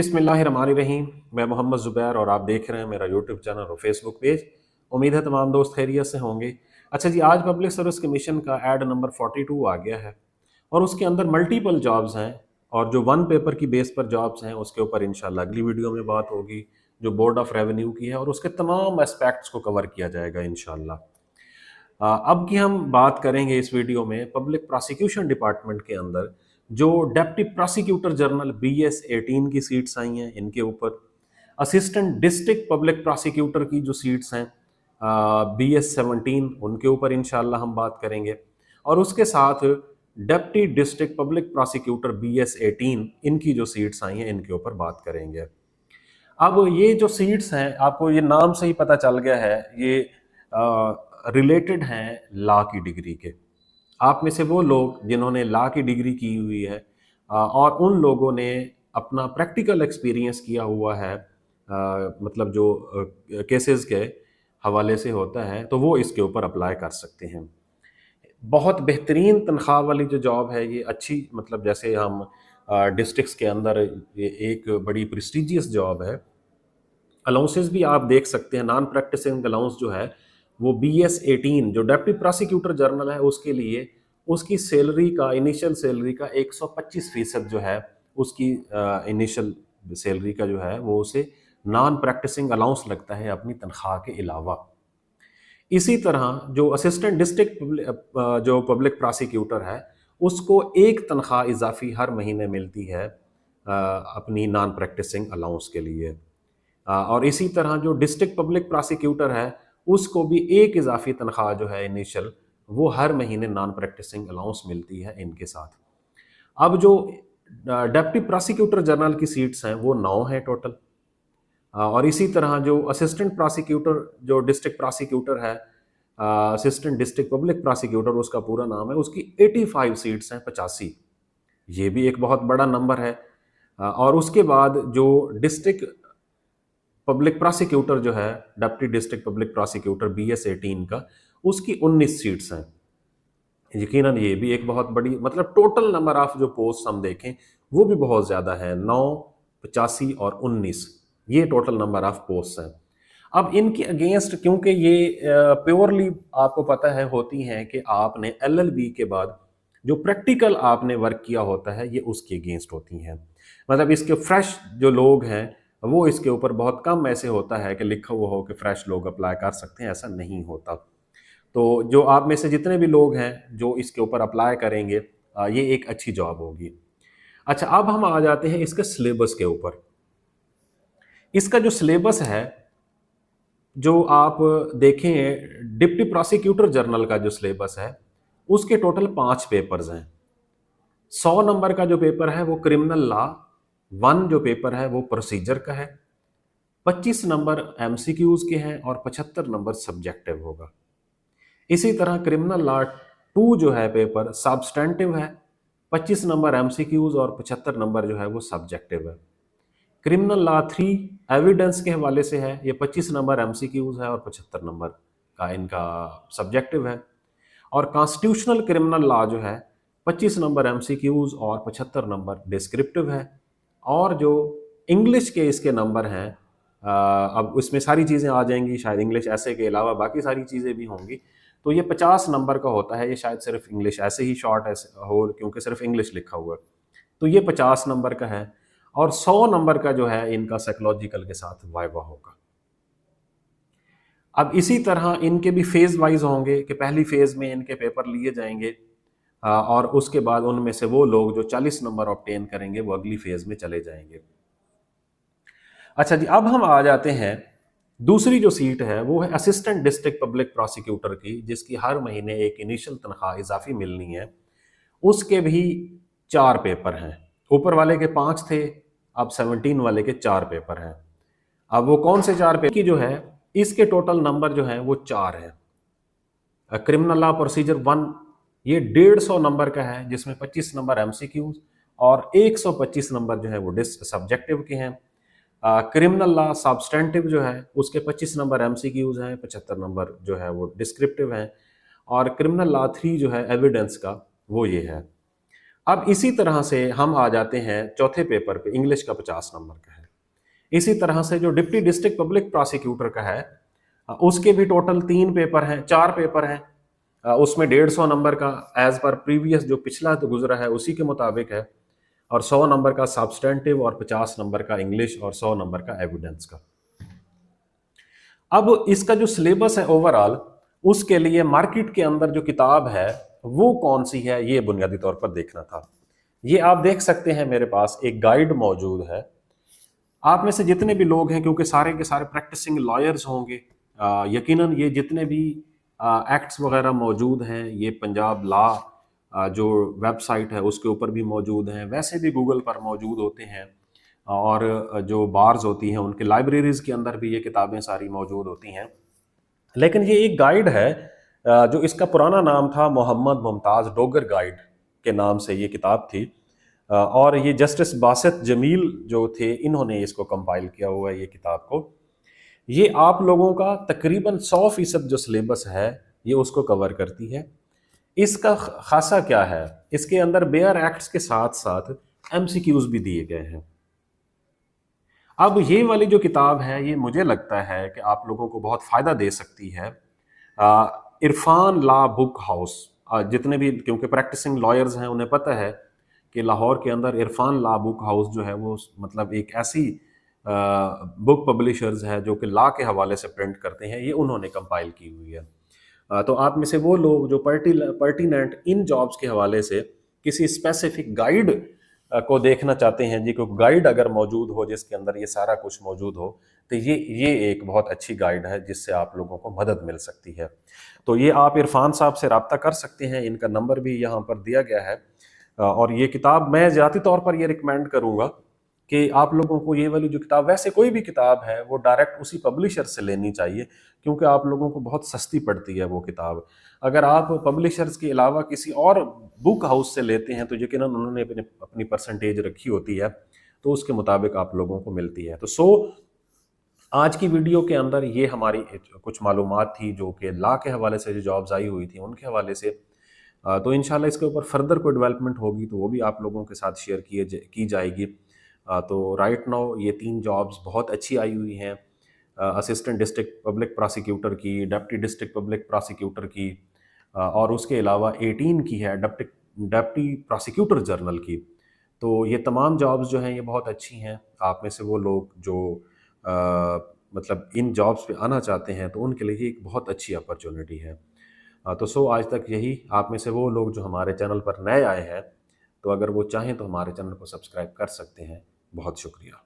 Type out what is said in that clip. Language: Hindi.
बिस्मिल्लाहिर्रहमानिर्रहीम। मैं मोहम्मद ज़ुबैर और आप देख रहे हैं मेरा यूट्यूब चैनल और फेसबुक पेज। उम्मीद है तमाम दोस्त खैरियत से होंगे। अच्छा जी, आज पब्लिक सर्विस कमीशन का ऐड नंबर 42 आ गया है और उसके अंदर मल्टीपल जॉब्स हैं और जो वन पेपर की बेस पर जॉब्स हैं उसके ऊपर इंशाल्लाह अगली वीडियो में बात होगी, जो बोर्ड ऑफ रेवेन्यू की है, और उसके तमाम एस्पेक्ट्स को कवर किया जाएगा इंशाल्लाह। अब की हम बात करेंगे इस वीडियो में पब्लिक प्रोसिक्यूशन डिपार्टमेंट के अंदर जो डेप्टी प्रोसिक्यूटर जनरल BS 18 की सीट्स आई हैं इनके ऊपर, असिस्टेंट डिस्ट्रिक्ट पब्लिक प्रोसिक्यूटर की जो सीट्स हैं BS 17 उनके ऊपर इंशाल्लाह हम बात करेंगे, और उसके साथ deputy district public prosecutor BS 18 इनकी जो सीट्स आई हैं इनके ऊपर बात करेंगे। अब ये जो सीट्स हैं, आपको ये नाम से ही पता चल गया है, ये रिलेटेड हैं लॉ की डिग्री के। आप में से वो लोग जिन्होंने लॉ की डिग्री की हुई है और उन लोगों ने अपना प्रैक्टिकल एक्सपीरियंस किया हुआ है, मतलब जो केसेस के हवाले से होता है, तो वो इसके ऊपर अप्लाई कर सकते हैं। बहुत बेहतरीन तनख्वाह वाली जो जॉब है ये, अच्छी, मतलब जैसे हम डिस्ट्रिक्ट्स के अंदर ये एक बड़ी प्रेस्टिजियस जॉब है। अलाउंसेस भी आप देख सकते हैं, नॉन प्रैक्टिसिंग अलाउंस जो है वो BS 18 जो डेप्टी प्रोसिक्यूटर जनरल है उसके लिए उसकी सैलरी का, इनिशियल सैलरी का 125% जो है उसकी इनिशियल सैलरी का जो है वो उसे नॉन प्रैक्टिसिंग अलाउंस लगता है अपनी तनख्वाह के अलावा। इसी तरह जो असिस्टेंट डिस्ट्रिक्ट जो पब्लिक प्रोसिक्यूटर है उसको एक तनख्वाह इजाफी हर महीने मिलती है अपनी नॉन प्रैक्टिसिंग अलाउंस के लिए। और इसी तरह जो डिस्ट्रिक्ट पब्लिक प्रोसिक्यूटर है उसको भी एक इजाफी तनख्वाह जो है इनिशियल, वो हर महीने नॉन प्रैक्टिसिंग अलाउंस मिलती है इनके साथ। अब जो डेप्टी प्रोसिक्यूटर जनरल की सीट्स हैं वो 9 हैं टोटल, और इसी तरह जो असिस्टेंट प्रोसिक्यूटर जो डिस्ट्रिक्ट प्रोसिक्यूटर है, असिस्टेंट डिस्ट्रिक्ट पब्लिक प्रोसिक्यूटर उसका पूरा नाम है, उसकी 85 सीट्स हैं, 85। ये भी एक बहुत बड़ा नंबर है। और उसके बाद जो डिस्ट्रिक्ट पब्लिक प्रोसिक्यूटर जो है, deputy district public prosecutor BS 18 का, उसकी 19 सीट्स हैं। यकीनन ये भी एक बहुत बड़ी, मतलब टोटल नंबर ऑफ जो पोस्ट हम देखें वो भी बहुत ज़्यादा है, 9, 85 और 19, ये टोटल नंबर ऑफ पोस्ट हैं। अब इनके अगेंस्ट, क्योंकि ये प्योरली आपको पता है होती हैं कि आपने LLB के बाद जो प्रैक्टिकल आपने वर्क किया होता है ये उसके अगेंस्ट होती हैं। मतलब इसके फ्रेश जो लोग हैं वो इसके ऊपर बहुत कम ऐसे होता है कि लिखा हुआ हो कि फ्रेश लोग अप्लाई कर सकते हैं, ऐसा नहीं होता। तो जो आप में से जितने भी लोग हैं जो इसके ऊपर अप्लाई करेंगे, ये एक अच्छी जॉब होगी। अच्छा, अब हम आ जाते हैं इसके सिलेबस के ऊपर। इसका जो सिलेबस है, जो आप देखें डिप्टी प्रोसिक्यूटर जनरल का जो सिलेबस है उसके टोटल 5 पेपर्स हैं। 100 नंबर का जो पेपर है वो क्रिमिनल लॉ 1 जो पेपर है वो प्रोसीजर का है, 25 नंबर MCQs के हैं और 75 नंबर सब्जेक्टिव होगा। इसी तरह क्रिमिनल लॉ 2 जो है पेपर सब्सटेंटिव है, 25 नंबर MCQs और 75 नंबर जो है वो सब्जेक्टिव है। क्रिमिनल लॉ 3 एविडेंस के हवाले से है, ये 25 नंबर MCQs है और 75 नंबर का इनका सब्जेक्टिव है। और कॉन्स्टिट्यूशनल क्रिमिनल लॉ जो है 25 नंबर MCQs और 75 नंबर डिस्क्रिप्टिव है। और जो इंग्लिश के इसके नंबर हैं, अब इसमें सारी चीज़ें आ जाएंगी, शायद इंग्लिश ऐसे के अलावा बाकी सारी चीज़ें भी होंगी, तो ये 50 नंबर का होता है। ये शायद सिर्फ इंग्लिश ऐसे ही शॉर्ट ऐसे हो, क्योंकि सिर्फ इंग्लिश लिखा हुआ है, तो ये 50 नंबर का है। और 100 नंबर का जो है इनका साइकोलॉजिकल के साथ वाइवा होगा। अब इसी तरह इनके भी फेज वाइज होंगे कि पहली फेज में इनके पेपर लिए जाएंगे, और उसके बाद उनमें से वो लोग जो 40 नंबर ऑब्टेन करेंगे वो अगली फेज में चले जाएंगे। अच्छा जी, अब हम आ जाते हैं दूसरी जो सीट है वो है असिस्टेंट डिस्ट्रिक्ट पब्लिक प्रोसिक्यूटर की, जिसकी हर महीने एक इनिशियल तनख्वाह इजाफी मिलनी है। उसके भी 4 पेपर हैं, ऊपर वाले के 5 थे, अब 17 वाले के 4 पेपर हैं। अब वो कौन से 4 पेपर की जो है, इसके टोटल नंबर जो है वो 4 है। क्रिमिनल लॉ प्रोसीजर 1 ये 150 नंबर का है, जिसमें 25 नंबर MCQs और 125 नंबर जो है वो सब्जेक्टिव के हैं। क्रिमिनल लॉ सब्सटेंटिव जो है उसके 25 नंबर MCQs हैं, 75 नंबर जो है वो डिस्क्रिप्टिव हैं। और क्रिमिनल लॉ 3 जो है एविडेंस का, वो ये है। अब इसी तरह से हम आ जाते हैं चौथे पेपर पे, इंग्लिश का 50 नंबर का है। इसी तरह से जो डिप्टी डिस्ट्रिक्ट पब्लिक प्रोसिक्यूटर का है, उसके भी टोटल 3 पेपर हैं, 4 पेपर हैं। उसमें 150 नंबर का एज पर प्रीवियस जो पिछला तो गुजरा है उसी के मुताबिक है, और 100 नंबर का सब्सटेंटिव, और 50 नंबर का इंग्लिश, और 100 नंबर का एविडेंस का। अब इसका जो सिलेबस है ओवरऑल, उसके लिए मार्केट के अंदर जो किताब है वो कौन सी है, ये बुनियादी तौर पर देखना था। ये आप देख सकते हैं, मेरे पास एक गाइड मौजूद है। आप में से जितने भी लोग हैं, क्योंकि सारे के सारे प्रैक्टिसिंग लॉयर्स होंगे, यकीनन ये जितने भी एक्ट्स वगैरह मौजूद हैं, ये पंजाब लॉ जो वेबसाइट है उसके ऊपर भी मौजूद हैं, वैसे भी गूगल पर मौजूद होते हैं, और जो बार्स होती हैं उनके लाइब्रेरीज के अंदर भी ये किताबें सारी मौजूद होती हैं। लेकिन ये एक गाइड है, जो इसका पुराना नाम था मोहम्मद मुमताज़ डोगर गाइड के नाम से ये किताब थी, और ये जस्टिस बासित जमील जो थे, इन्होंने इसको कंपाइल किया हुआ है ये किताब को। ये आप लोगों का तकरीबन 100% जो सिलेबस है ये उसको कवर करती है। इसका खासा क्या है, इसके अंदर बेयर एक्ट्स के साथ साथ एमसीक्यूज भी दिए गए हैं। अब ये वाली जो किताब है, ये मुझे लगता है कि आप लोगों को बहुत फ़ायदा दे सकती है। इरफान लॉ बुक हाउस, जितने भी, क्योंकि प्रैक्टिसिंग लॉयर्स हैं उन्हें पता है कि लाहौर के अंदर इरफान लॉ बुक हाउस जो है वो मतलब एक ऐसी बुक पब्लिशर्स है जो कि लॉ के हवाले से प्रिंट करते हैं, ये उन्होंने कंपाइल की हुई है। तो आप में से वो लोग जो पर्टिनेंट इन जॉब्स के हवाले से किसी स्पेसिफिक गाइड को देखना चाहते हैं जी, कोई गाइड अगर मौजूद हो जिसके अंदर ये सारा कुछ मौजूद हो, तो ये एक बहुत अच्छी गाइड है जिससे आप लोगों को मदद मिल सकती है। तो ये आप इरफान साहब से रब्ता कर सकते हैं, इनका नंबर भी यहाँ पर दिया गया है। और ये किताब मैं ज़ाती तौर पर ये रिकमेंड करूँगा कि आप लोगों को ये वाली जो किताब, वैसे कोई भी किताब है वो डायरेक्ट उसी पब्लिशर से लेनी चाहिए, क्योंकि आप लोगों को बहुत सस्ती पड़ती है वो किताब। अगर आप पब्लिशर्स के अलावा किसी और बुक हाउस से लेते हैं तो यकीनन उन्होंने अपनी परसेंटेज रखी होती है, तो उसके मुताबिक आप लोगों को मिलती है। तो आज की वीडियो के अंदर ये हमारी कुछ मालूमात थी जो कि लॉ के हवाले से जो जॉब्स आई हुई थी उनके हवाले से। तो इंशाल्लाह इसके ऊपर फर्दर कोई डेवलपमेंट होगी तो वो भी आप लोगों के साथ शेयर की जाएगी। तो राइट नाउ ये 3 जॉब्स बहुत अच्छी आई हुई हैं, असिस्टेंट डिस्ट्रिक्ट पब्लिक प्रोसिक्यूटर की, डिप्टी डिस्ट्रिक्ट पब्लिक प्रोसिक्यूटर की, और उसके अलावा 18 की है डिप्टी प्रोसिक्यूटर जनरल की। तो ये तमाम जॉब्स जो हैं ये बहुत अच्छी हैं। आप में से वो लोग जो अ, मतलब इन जॉब्स पे आना चाहते हैं तो उनके लिए ये एक बहुत अच्छी अपॉर्चुनिटी है। तो आज तक यही। आप में से वो लोग जो हमारे चैनल पर नए आए हैं, तो अगर वो चाहें तो हमारे चैनल को सब्सक्राइब कर सकते हैं। बहुत शुक्रिया।